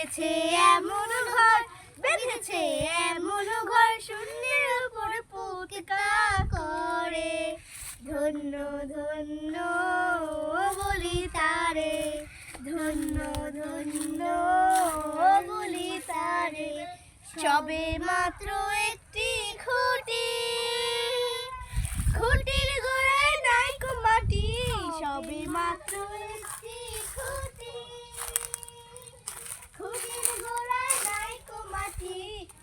বেঁধেছে এমন ঘর, বেঁধেছে এমন ঘর, শূন্যের উপর প্রতিকা করে। ধন্য ধন্য বলি তারে, ধন্য ধন্য বলি তারে। সবে মাত্র একটি খুঁটি, খুঁটির গোড়ায় নাইকো মাটি। সবে মাত্র একটি খুঁটি, খুঁটির গোড়ায় নাইকো মাটি।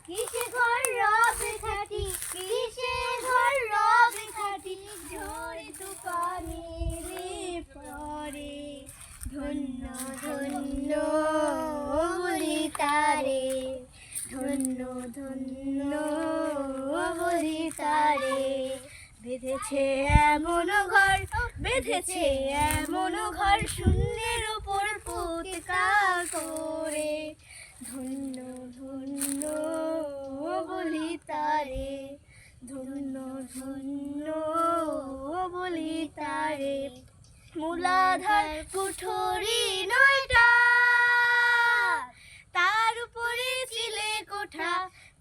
কিসে ঘর রবে খাটি, কিসে ঘর রবে খাটি, ঝড়ে তুফানে পড়ে। ধন্য ধন্য বলি তারে, ধন্য ধন্য বলি তারে। বেঁধেছে এমন ঘর, বেঁধেছে এমন ঘর, শূন্যের উপর প্রতিকা করে। ধন্য ধন্য বলি তারে, ধন্য ধন্য বলি তারে। মূলাধার কুঠরি নয়টা, তার উপরে চিলে কোঠা।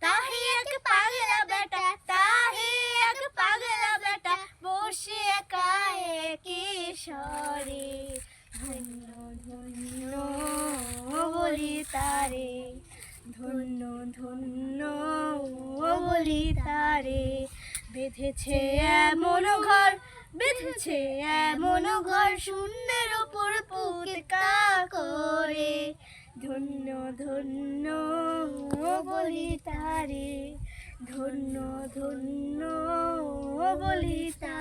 তাহে এক পাগলা বেটা, তাহে এক পাগলা বেটা, বসে একা একে স্বরে। ধন্য ধন্য বলি তারে, ধন্য ধন্য বলি তারে। বেঁধেছে এমন ঘর, বেঁধেছে এমন ঘর, শূন্যের উপর প্রতিকা করে। ধন্য ধন্য বলি তারে, ধন্য ধন্য বলি তারে।